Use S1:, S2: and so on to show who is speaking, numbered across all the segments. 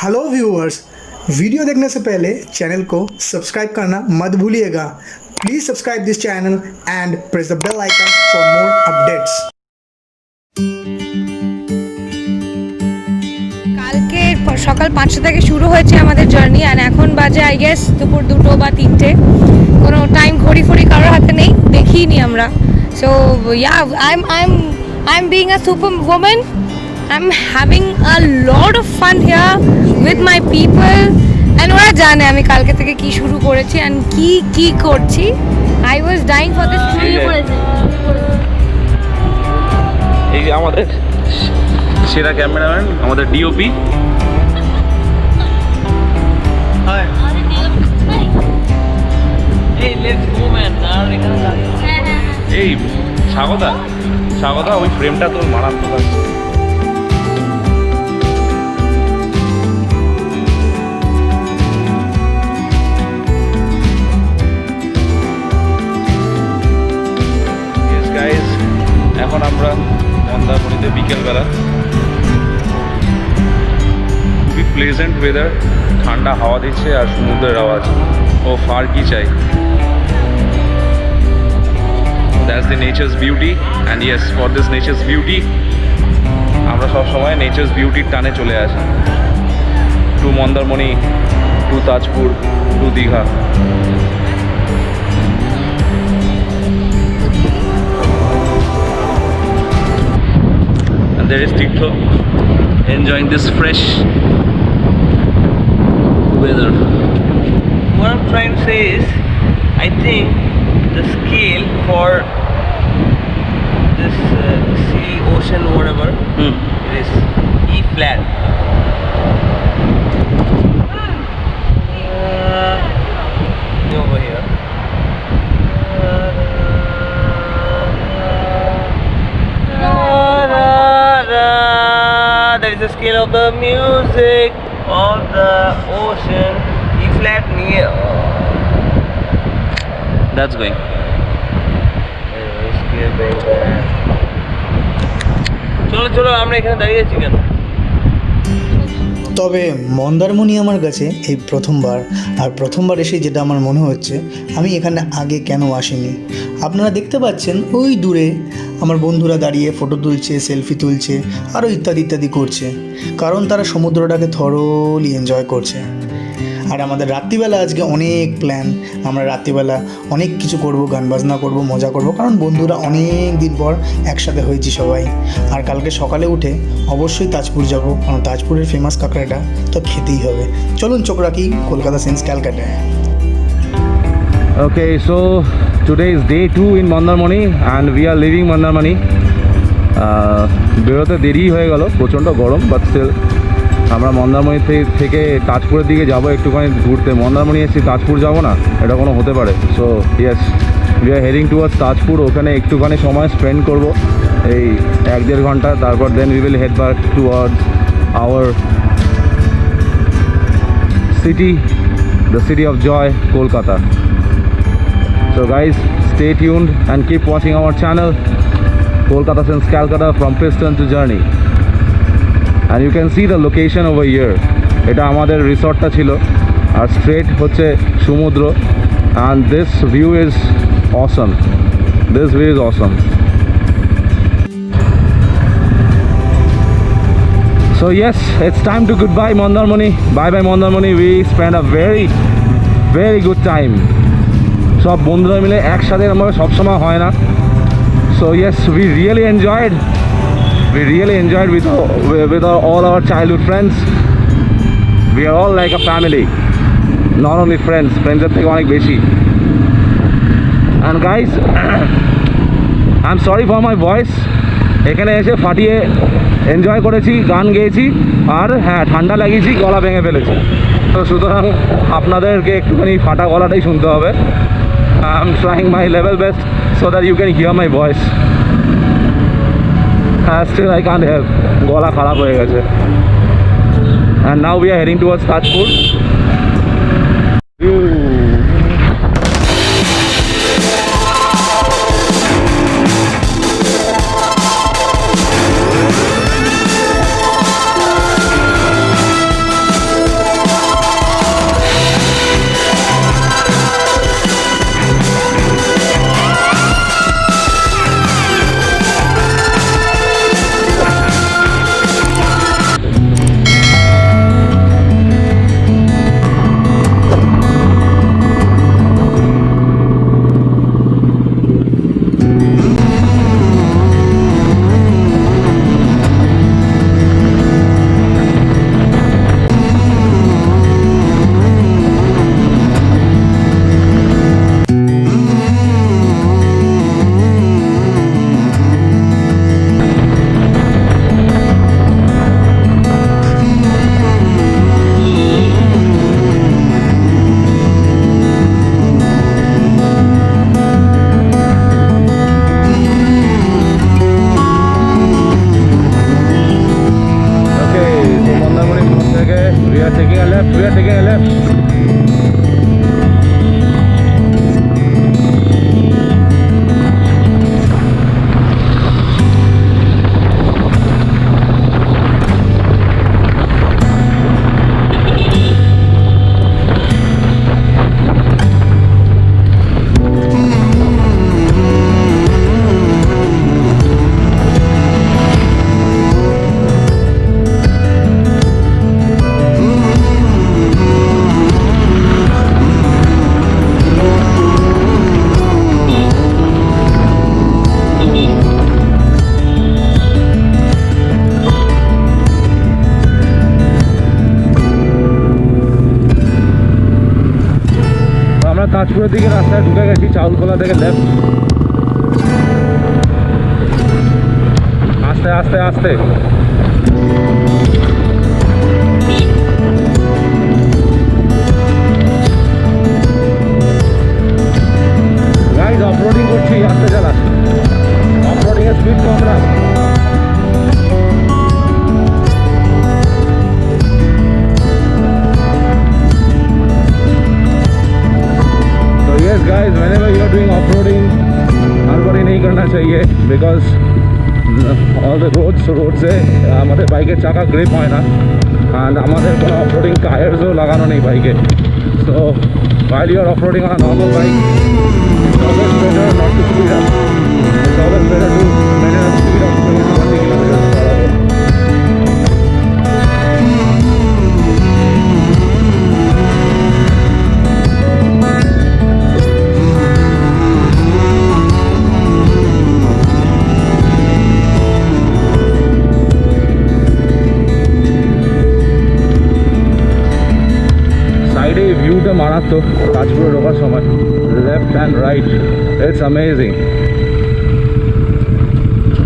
S1: Hello viewers, video देखने से पहले चैनल को सब्सक्राइब करना मत भूलिएगा। Please subscribe this channel and press the bell icon for more updates.
S2: কালকে সকাল 5টা থেকে শুরু হয়েছে আমাদের জার্নি আর এখন বাজে আই গেস দুপুর 2টো বা 3টে। কোনো টাইম ঘড়ি ফড়ি কারোর হাতে নেই, দেখিনি আমরা। So yeah I am being a super woman. I'm having a lot of fun here with my people and ওরা জানে আমি কালকে থেকে কি শুরু করেছি and কি করছি। I was dying for this trip.
S3: এই যে আমাদের সেরা ক্যামেরাম্যান, আমাদের ডিওপি। এই স্বাগতা ওই ফ্রেমটা তোর মারাত্মক আছে। এখন আমরা মন্দারমণিতে বিকেলবেলা, খুবই প্লেজেন্ট ওয়েদার, ঠান্ডা হাওয়া দিচ্ছে আর সমুদ্রের আওয়াজ। ও ফার কি চাই। That's the nature's beauty and yes, for this nature's beauty আমরা সবসময় নেচার্স বিউটির টানে চলে আসি। To Mandarmani, to Tajpur, to Digha. There is Tito enjoying this fresh weather.
S4: What I'm trying to say is, I think the scale for this sea, ocean, whatever, it is E flat. Over here. That is the scale of the music of the ocean. E flat near.
S3: That's going.
S4: চলো আমরা এখানে দাঁড়িয়ে আছি কেন?
S1: তবে মন্দারমণি আমার কাছে এই প্রথমবার এসে যেটা আমার মনে হচ্ছে, আমি এখানে আগে কেন আসিনি। আপনারা দেখতে পাচ্ছেন ওই দূরে আমার বন্ধুরা দাঁড়িয়ে ফটো তুলছে, সেলফি তুলছে, আরও ইত্যাদি করছে, কারণ তারা সমুদ্রটাকে থরলি এনজয় করছে। আর আমাদের রাত্রিবেলা আজকে অনেক প্ল্যান, আমরা রাত্রিবেলা অনেক কিছু করব, গান বাজনা করব, মজা করব, কারণ বন্ধুরা অনেক দিন পর একসাথে হয়েছি সবাই। আর কালকে সকালে উঠে অবশ্যই তাজপুর যাব, কারণ তাজপুরের ফেমাস কাঁকড়াটা তো খেতেই হবে। চলুন চোখ রাখি কলকাতা সিন্স ক্যালকাটায়।
S3: Okay, so today is day 2 in Mandarmani and we are leaving Mandarmani. বেরোতে দেরি হয়ে গেল, প্রচণ্ড গরম, বাট স্টিল আমরা মন্দারমণি থেকে তাজপুরের দিকে যাব একটুখানি ঘুরতে। মন্দারমণি এসেছি, তাজপুর যাব না, এটা কোনো হতে পারে। So yes, we are heading towards Tajpur. ওখানে একটুখানি সময় স্পেন্ড করব, এই 1-1.5 ঘন্টা। তারপর then we will head back towards our city, the city of joy, Kolkata. So guys, stay tuned and keep watching our channel, Kolkata since Calcutta, from Piston to Journey. And you can see the location over here. এটা আমাদের রিসর্টটা ছিল আর straight হচ্ছে সমুদ্র। and this view is awesome. This view is awesome. So yes, it's time to goodbye Mandarmani. Bye bye Mandarmani. We spent a very good time. সব বন্ধুরা মিলে একসাথে আমরা সবসময় হয় না। So yes, we really enjoyed with all our childhood friends. We are all like a family, not only friends এর থেকে অনেক বেশি। And guys, I'm sorry for my voice. এখানে এসে ফাটিয়ে এনজয় করেছি, গান গেয়েছি, আর হ্যাঁ ঠান্ডা লাগিয়েছি, গলা ভেঙে ফেলেছি। তো সুতরাং আপনাদেরকে একটুখানি ফাটা গলাটাই শুনতে হবে। I'm trying my level best so that you can hear my voice. Still I can't help, গলা খারাপ হয়ে গেছে। And now we are heading towards Tajpur. We are taking a left. We are taking a left. আমরা তাজপুরের দিকে রাস্তায় ঢুকে গেছি, চাউলখোলা থেকে লেফট। আস্তে আস্তে আস্তে। গাইজ অফরোডিং করছি, আস্তে চালা। অফরোডিং এর স্পিড কম রাখ। Yes guys, whenever you are doing off-roading, हड़बड़ी नहीं करना चाहिए because all the roads से हमारे बाइकेर चाका ग्रिप হয় না and আমাদের কোনো off-roading টায়ারসও লাগানো নেই বাইকে। So while you are off-roading on a normal bike, it's always better not to speed up. It's always better to maintain a speed of 20 to 30 kilometers per hour. সাইডে ভিউটা মারাত্মক তাজপুরে ঢোকার সময়, left and right, it's amazing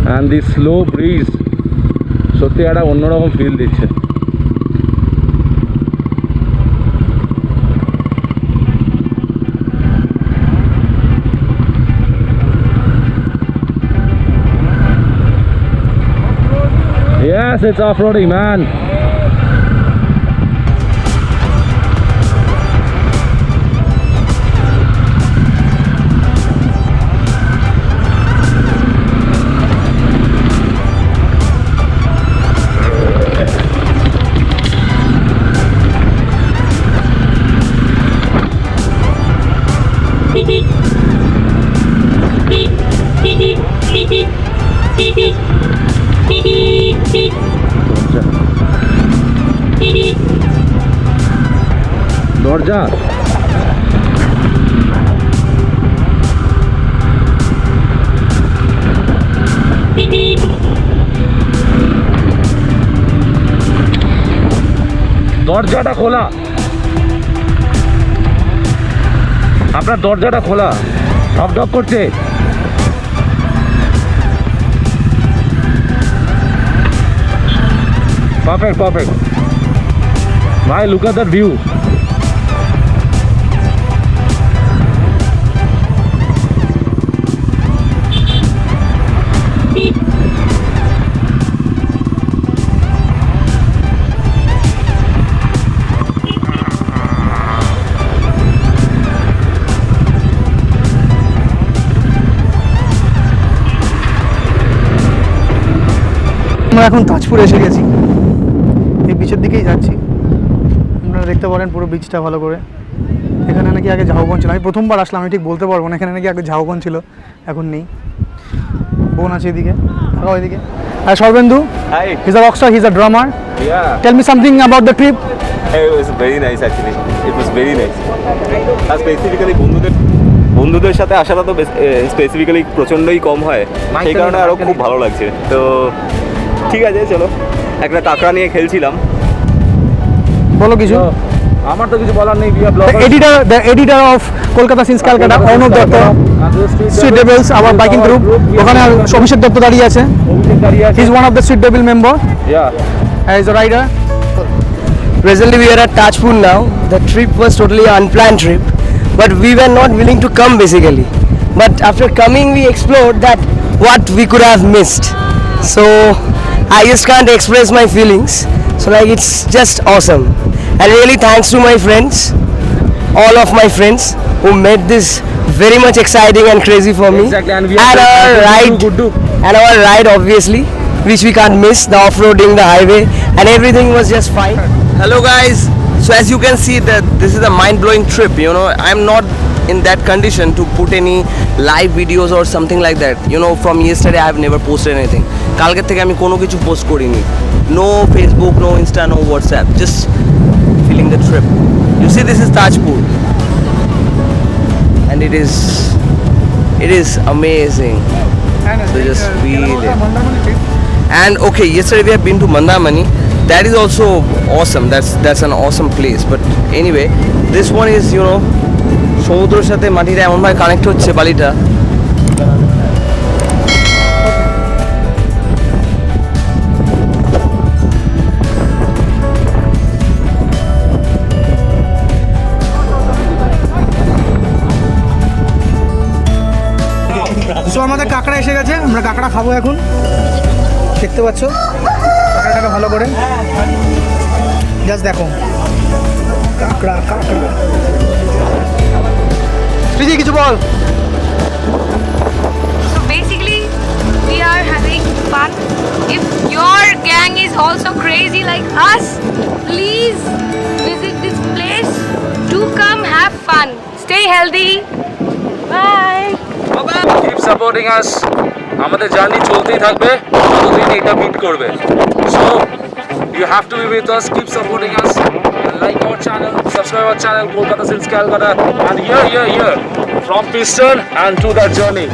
S3: and the slow bridge সত্যি একটা অন্যরকম feel দিচ্ছে। Yes, it's off-roading, man. দরজা দরজাটা খোলা, আপনার দরজাটা খোলা, ঢক ঢক করছে। Perfect, perfect. Bhai, look at that view.
S1: আমরা এখন তাজপুর এসে গেছি, এই বিচের দিকেই যাচ্ছি। আপনারা দেখতে পারেন পুরো বিচটা ভালো করে। এখানে নাকি আগে ঝাউবন ছিল, আমি প্রথমবার আসলাম, আমি ঠিক বলতে পারবো না। এখানে নাকি আগে ঝাউবন ছিল, এখন নেই। বোন আছে এদিকে, তাকাও এদিকে। আর সর্বেন্দু,
S5: Hi.
S1: he's a rockstar, he's a drummer.
S5: Yeah.
S1: Tell me something about the trip.
S5: It was very nice actually. It was very nice. আর স্পেসিফিক্যালি বন্ধুদের সাথে আসাটা তো স্পেসিফিক্যালি প্রচণ্ডই কম হয়, সেই কারণে আরও খুব ভালো লাগছে। তো ঠিক আছে, চলো। একটা কাঁকড়া নিয়ে খেলছিলাম।
S1: বলো কিছু।
S3: আমার তো কিছু বলার নেই।
S1: The editor of Kolkata since Calcutta, Arnav Dotto, Street Devils, our biking group. ওখানে অভিষেক দত্ত দাঁড়িয়ে আছে। He's one of the Street Devil member.
S3: Yeah.
S1: As a rider.
S6: Presently we are at Tajpur now. The trip was totally unplanned trip, but we were not willing to come basically. But after coming we explored that what we could have missed. So I just can't express my feelings. So like it's just awesome. And really thanks to my friends, all of my friends who made this very much exciting and crazy for me.
S3: Exactly, and we
S6: and
S3: have
S6: our ride, and our ride obviously, which we can't miss, the off-roading, the highway, and everything was just fine.
S7: Hello guys, so as you can see that this is a mind-blowing trip, you know. I'm not in that condition to put any live videos or something like that, you know. From yesterday I have never posted anything. কালকে থেকে আমি কোনো কিছু post করিনি. No Facebook, no Insta, no WhatsApp, just feeling the trip. You see, this is Tajpur and it is amazing. So just feel it. And okay, yesterday we have been to Mandamani. That is also awesome. That's an awesome place. But anyway, this one is, you know, সমুদ্রের সাথে মাটিটা এমনভাবে connect হচ্ছে বালিটা.
S1: So আমাদের কাঁকড়া এসে গেছে, আমরা কাঁকড়া খাবো এখন। দেখতে পাচ্ছ কাঁকড়াটাকে ভালো করে, জাস্ট দেখো কাঁকড়া কাঁকড়া। তুই কিছু বল।
S2: So basically, we are having fun. If your gang is also crazy like us, please visit this place. Do come have fun. Stay healthy. Bye.
S3: Keep supporting us. আমাদের জার্নি চলতেই থাকবে যতদিন এটা বিট করবে। So you have to be with us. Keep supporting us. And like our channel, subscribe our channel, Kolkata since Calcutta, and here from Piston and to that journey.